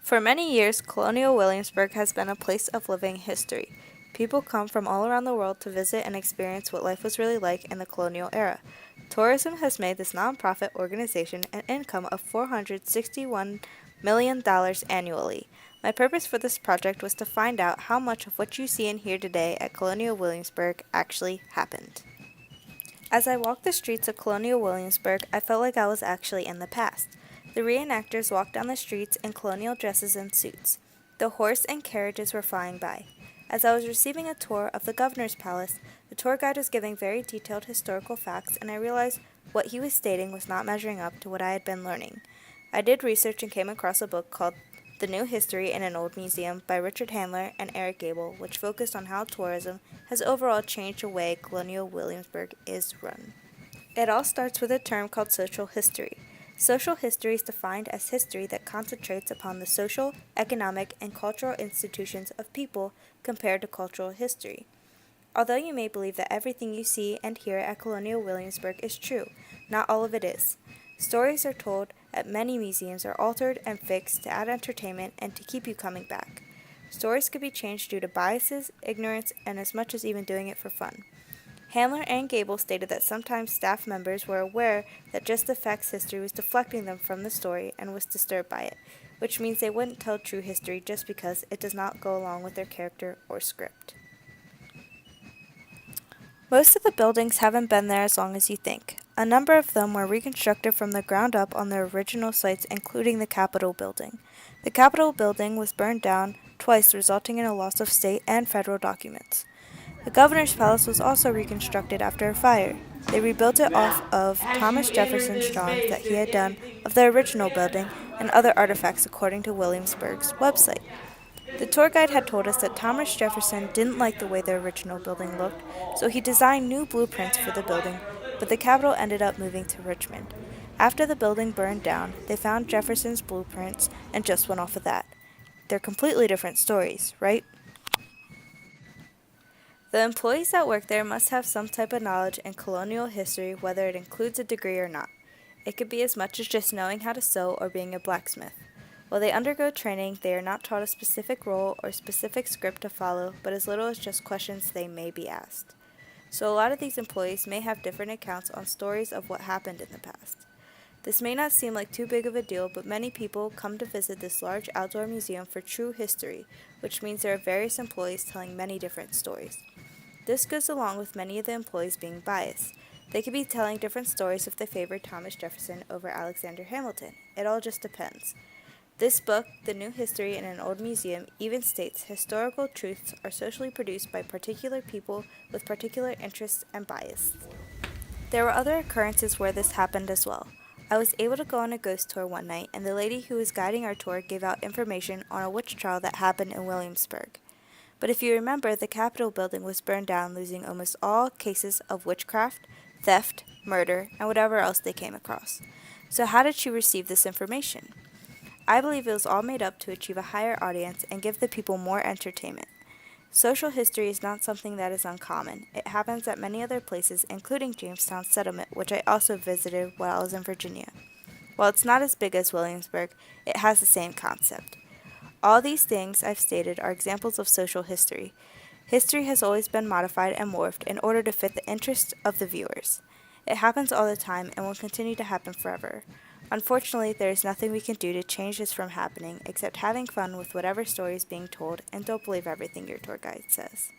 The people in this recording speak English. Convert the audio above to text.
For many years, Colonial Williamsburg has been a place of living history. People come from all around the world to visit and experience what life was really like in the colonial era. Tourism has made this nonprofit organization an income of $461 million annually. My purpose for this project was to find out how much of what you see and hear today at Colonial Williamsburg actually happened. As I walked the streets of Colonial Williamsburg, I felt like I was actually in the past. The reenactors walked down the streets in colonial dresses and suits. The horse and carriages were flying by. As I was receiving a tour of the governor's palace, the tour guide was giving very detailed historical facts, and I realized what he was stating was not measuring up to what I had been learning. I did research and came across a book called The New History in an Old Museum by Richard Handler and Eric Gable, which focused on how tourism has overall changed the way Colonial Williamsburg is run. It all starts with a term called social history. Social history is defined as history that concentrates upon the social, economic, and cultural institutions of people compared to cultural history. Although you may believe that everything you see and hear at Colonial Williamsburg is true, not all of it is. Stories are told at many museums are altered and fixed to add entertainment and to keep you coming back. Stories could be changed due to biases, ignorance, and as much as even doing it for fun. Handler and Gable stated that sometimes staff members were aware that just the facts history was deflecting them from the story and was disturbed by it, which means they wouldn't tell true history just because it does not go along with their character or script. Most of the buildings haven't been there as long as you think. A number of them were reconstructed from the ground up on their original sites, including the Capitol building. The Capitol building was burned down twice, resulting in a loss of state and federal documents. The governor's palace was also reconstructed after a fire. They rebuilt it off of Thomas Jefferson's drawings that he had done of the original building and other artifacts according to Williamsburg's website. The tour guide had told us that Thomas Jefferson didn't like the way the original building looked, so he designed new blueprints for the building, but the Capitol ended up moving to Richmond. After the building burned down, they found Jefferson's blueprints and just went off of that. They're completely different stories, right? The employees that work there must have some type of knowledge in colonial history, whether it includes a degree or not. It could be as much as just knowing how to sew or being a blacksmith. While they undergo training, they are not taught a specific role or specific script to follow, but as little as just questions they may be asked. So a lot of these employees may have different accounts on stories of what happened in the past. This may not seem like too big of a deal, but many people come to visit this large outdoor museum for true history, which means there are various employees telling many different stories. This goes along with many of the employees being biased. They could be telling different stories if they favored Thomas Jefferson over Alexander Hamilton. It all just depends. This book, The New History in an Old Museum, even states historical truths are socially produced by particular people with particular interests and bias. There were other occurrences where this happened as well. I was able to go on a ghost tour one night, and the lady who was guiding our tour gave out information on a witch trial that happened in Williamsburg. But if you remember, the Capitol building was burned down, losing almost all cases of witchcraft, theft, murder, and whatever else they came across. So how did she receive this information? I believe it was all made up to achieve a higher audience and give the people more entertainment. Social history is not something that is uncommon. It happens at many other places, including Jamestown Settlement, which I also visited while I was in Virginia. While it's not as big as Williamsburg, it has the same concept. All these things I've stated are examples of social history. History has always been modified and morphed in order to fit the interests of the viewers. It happens all the time and will continue to happen forever. Unfortunately, there is nothing we can do to change this from happening except having fun with whatever story is being told, and don't believe everything your tour guide says.